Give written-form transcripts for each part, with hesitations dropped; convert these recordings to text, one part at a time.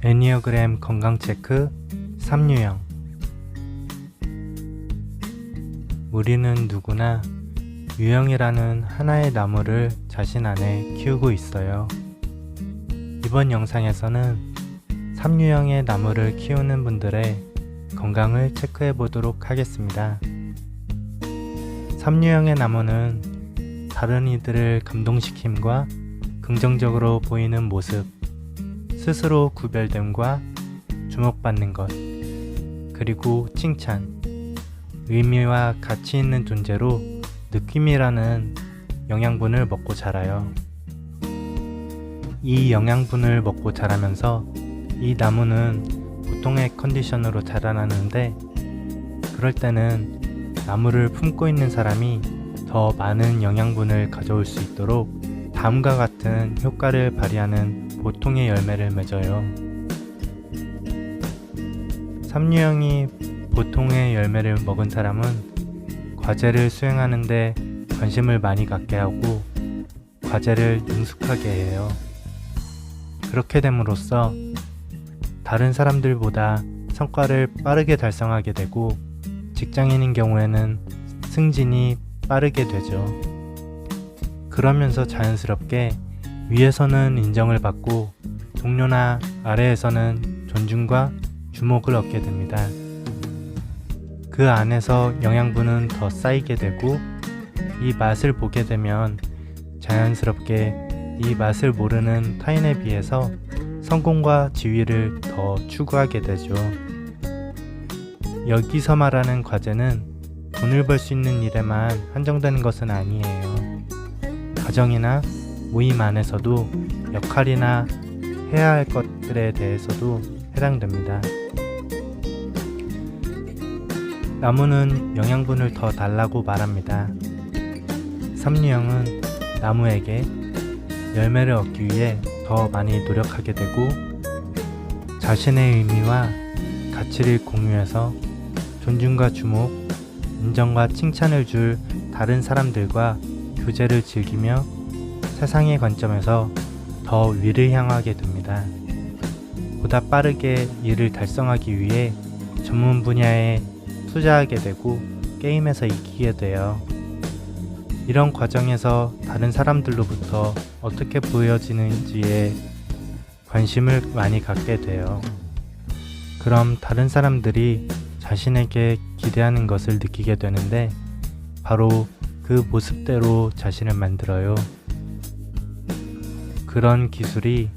애니어그램 건강체크 3유형. 우리는 누구나 유형이라는 하나의 나무를 자신 안에 키우고 있어요. 이번 영상에서는 3유형의 나무를 키우는 분들의 건강을 체크해 보도록 하겠습니다. 3유형의 나무는 다른 이들을 감동시킴과 긍정적으로 보이는 모습, 스스로 구별됨과 주목받는 것, 그리고 칭찬, 의미와 가치 있는 존재로 느낌이라는 영양분을 먹고 자라요. 이 영양분을 먹고 자라면서 이 나무는 보통의 컨디션으로 자라나는데, 그럴 때는 나무를 품고 있는 사람이 더 많은 영양분을 가져올 수 있도록 다음과 같은 효과를 발휘하는 보통의 열매를 맺어요. 3유형이 보통의 열매를 먹은 사람은 과제를 수행하는데 관심을 많이 갖게 하고 과제를 능숙하게 해요. 그렇게 됨으로써 다른 사람들보다 성과를 빠르게 달성하게 되고, 직장인인 경우에는 승진이 빠르게 되죠. 그러면서 자연스럽게 위에서는 인정을 받고 동료나 아래에서는 존중과 주목을 얻게 됩니다. 그 안에서 영양분은 더 쌓이게 되고, 이 맛을 보게 되면 자연스럽게 이 맛을 모르는 타인에 비해서 성공과 지위를 더 추구하게 되죠. 여기서 말하는 과제는 돈을 벌 수 있는 일에만 한정되는 것은 아니에요. 가정이나 모임 안에서도 역할이나 해야 할 것들에 대해서도 해당됩니다. 나무는 영양분을 더 달라고 말합니다. 3유형은 나무에게 열매를 얻기 위해 더 많이 노력하게 되고, 자신의 의미와 가치를 공유해서 존중과 주목, 인정과 칭찬을 줄 다른 사람들과 교제를 즐기며 세상의 관점에서 더 위를 향하게 됩니다. 보다 빠르게 이를 달성하기 위해 전문 분야에 투자하게 되고 게임에서 이기게 돼요. 이런 과정에서 다른 사람들로부터 어떻게 보여지는지에 관심을 많이 갖게 돼요. 그럼 다른 사람들이 자신에게 기대하는 것을 느끼게 되는데, 바로 그 모습대로 자신을 만들어요. 그런 기술이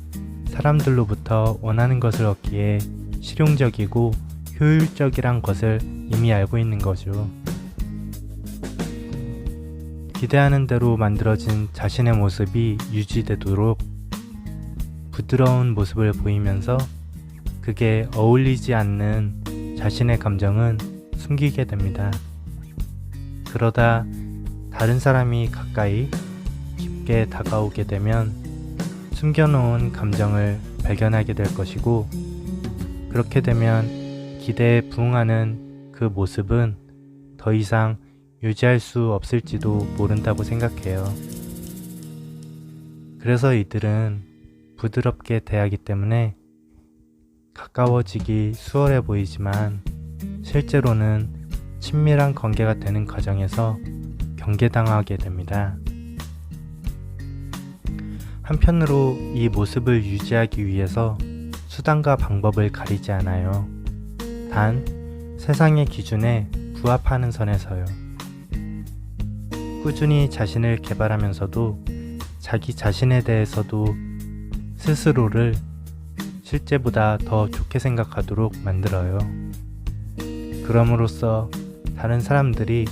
사람들로부터 원하는 것을 얻기에 실용적이고 효율적이란 것을 이미 알고 있는 거죠. 기대하는 대로 만들어진 자신의 모습이 유지되도록 부드러운 모습을 보이면서 그게 어울리지 않는 자신의 감정은 숨기게 됩니다. 그러다 다른 사람이 가까이 깊게 다가오게 되면 숨겨놓은 감정을 발견하게 될 것이고, 그렇게 되면 기대에 부응하는 그 모습은 더 이상 유지할 수 없을지도 모른다고 생각해요. 그래서 이들은 부드럽게 대하기 때문에 가까워지기 수월해 보이지만, 실제로는 친밀한 관계가 되는 과정에서 경계당하게 됩니다. 한편으로 이 모습을 유지하기 위해서 수단과 방법을 가리지 않아요. 단 세상의 기준에 부합하는 선에서요. 꾸준히 자신을 개발하면서도 자기 자신에 대해서도 스스로를 실제보다 더 좋게 생각하도록 만들어요. 그럼으로써 다른 사람들이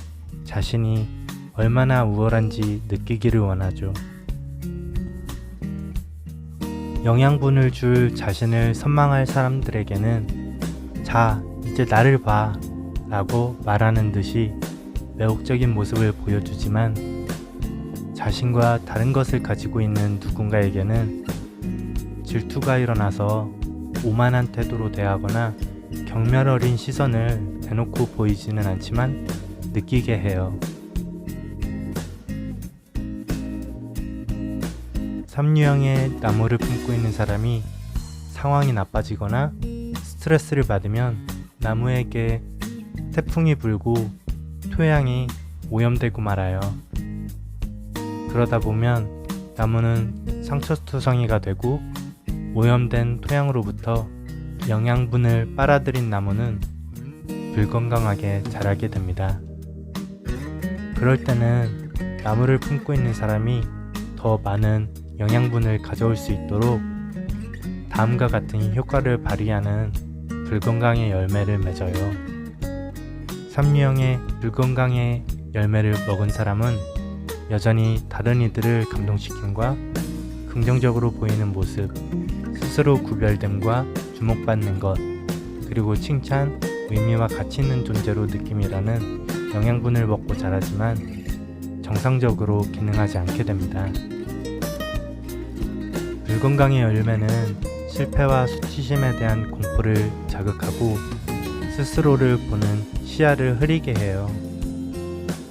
자신이 얼마나 우월한지 느끼기를 원하죠. 영양분을 줄 자신을 선망할 사람들에게는 자, 이제 나를 봐 라고 말하는 듯이 매혹적인 모습을 보여주지만, 자신과 다른 것을 가지고 있는 누군가에게는 질투가 일어나서 오만한 태도로 대하거나 경멸 어린 시선을 대놓고 보이지는 않지만 느끼게 해요. 3유형의 나무를 품고 있는 사람이 상황이 나빠지거나 스트레스를 받으면 나무에게 태풍이 불고 토양이 오염되고 말아요. 그러다 보면 나무는 상처투성이가 되고 오염된 토양으로부터 영양분을 빨아들인 나무는 불건강하게 자라게 됩니다. 그럴 때는 나무를 품고 있는 사람이 더 많은 영양분을 가져올 수 있도록 다음과 같은 효과를 발휘하는 불건강의 열매를 맺어요. 삼류형의 불건강의 열매를 먹은 사람은 여전히 다른 이들을 감동시킴과 긍정적으로 보이는 모습, 스스로 구별됨과 주목받는 것, 그리고 칭찬, 의미와 가치 있는 존재로 느낌이라는 영양분을 먹고 자라지만 정상적으로 기능하지 않게 됩니다. 불건강의 열매는 실패와 수치심에 대한 공포를 자극하고 스스로를 보는 시야를 흐리게 해요.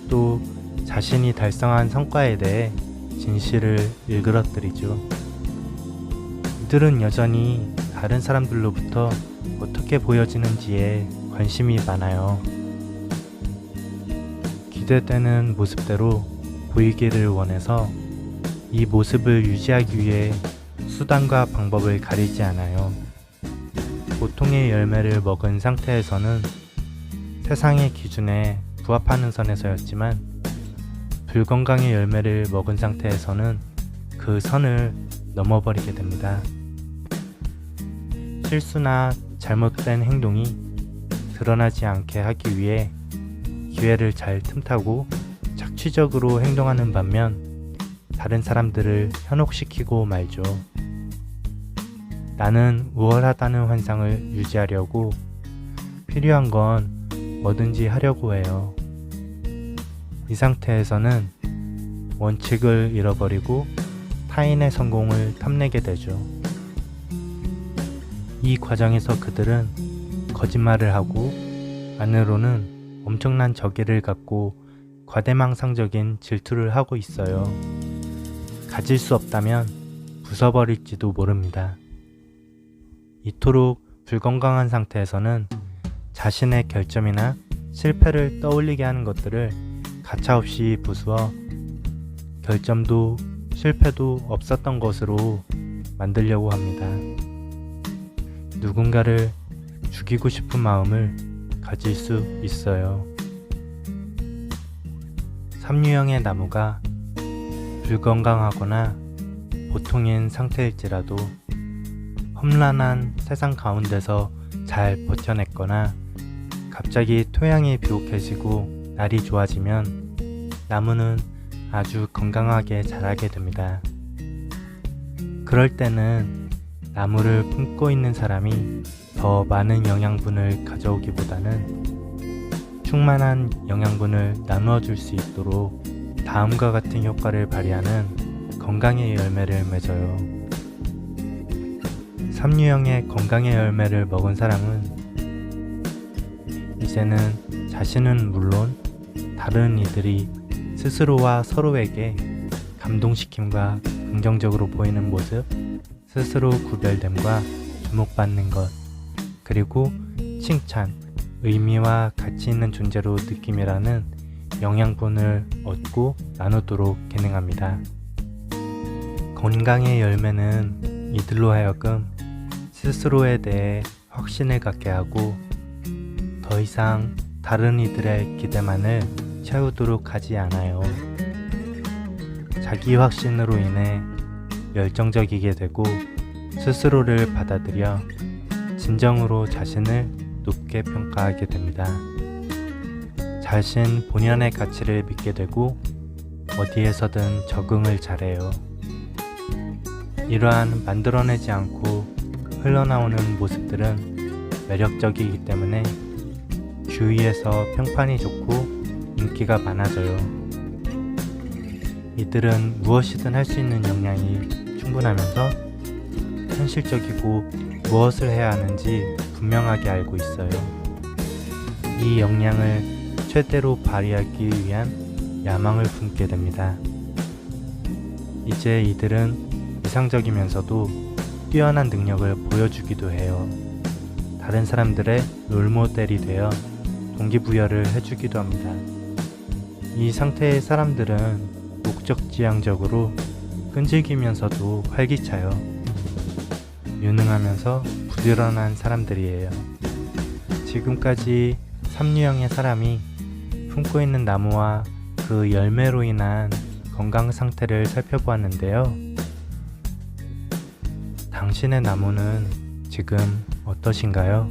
또 자신이 달성한 성과에 대해 진실을 일그러뜨리죠. 이들은 여전히 다른 사람들로부터 어떻게 보여지는지에 관심이 많아요. 기대되는 모습대로 보이기를 원해서 이 모습을 유지하기 위해 수단과 방법을 가리지 않아요. 보통의 열매를 먹은 상태에서는 세상의 기준에 부합하는 선에서였지만 불건강의 열매를 먹은 상태에서는 그 선을 넘어버리게 됩니다. 실수나 잘못된 행동이 드러나지 않게 하기 위해 기회를 잘 틈타고 착취적으로 행동하는 반면 다른 사람들을 현혹시키고 말죠. 나는 우월하다는 환상을 유지하려고 필요한 건 뭐든지 하려고 해요. 이 상태에서는 원칙을 잃어버리고 타인의 성공을 탐내게 되죠. 이 과정에서 그들은 거짓말을 하고 안으로는 엄청난 저기를 갖고 과대망상적인 질투를 하고 있어요. 가질 수 없다면 부숴버릴지도 모릅니다. 이토록 불건강한 상태에서는 자신의 결점이나 실패를 떠올리게 하는 것들을 가차없이 부수어 결점도 실패도 없었던 것으로 만들려고 합니다. 누군가를 죽이고 싶은 마음을 가질 수 있어요. 삼류형의 나무가 불건강하거나 보통인 상태일지라도 험난한 세상 가운데서 잘 버텨냈거나 갑자기 토양이 비옥해지고 날이 좋아지면 나무는 아주 건강하게 자라게 됩니다. 그럴 때는 나무를 품고 있는 사람이 더 많은 영양분을 가져오기보다는 충만한 영양분을 나누어 줄 수 있도록 다음과 같은 효과를 발휘하는 건강의 열매를 맺어요. 삼류형의 건강의 열매를 먹은 사람은 이제는 자신은 물론 다른 이들이 스스로와 서로에게 감동시킴과 긍정적으로 보이는 모습, 스스로 구별됨과 주목받는 것, 그리고 칭찬, 의미와 가치 있는 존재로 느낌이라는 영양분을 얻고 나누도록 기능합니다. 건강의 열매는 이들로 하여금 스스로에 대해 확신을 갖게 하고 더 이상 다른 이들의 기대만을 채우도록 하지 않아요. 자기 확신으로 인해 열정적이게 되고 스스로를 받아들여 진정으로 자신을 높게 평가하게 됩니다. 자신 본연의 가치를 믿게 되고 어디에서든 적응을 잘해요. 이러한 만들어내지 않고 흘러나오는 모습들은 매력적이기 때문에 주위에서 평판이 좋고 인기가 많아져요. 이들은 무엇이든 할 수 있는 역량이 충분하면서 현실적이고 무엇을 해야 하는지 분명하게 알고 있어요. 이 역량을 최대로 발휘하기 위한 야망을 품게 됩니다. 이제 이들은 이상적이면서도 뛰어난 능력을 보여주기도 해요. 다른 사람들의 롤모델이 되어 동기부여를 해주기도 합니다. 이 상태의 사람들은 목적지향적으로 끈질기면서도 활기차요. 유능하면서 부지런한 사람들이에요. 지금까지 3유형의 사람이 품고 있는 나무와 그 열매로 인한 건강 상태를 살펴보았는데요. 당신의 나무는 지금 어떠신가요?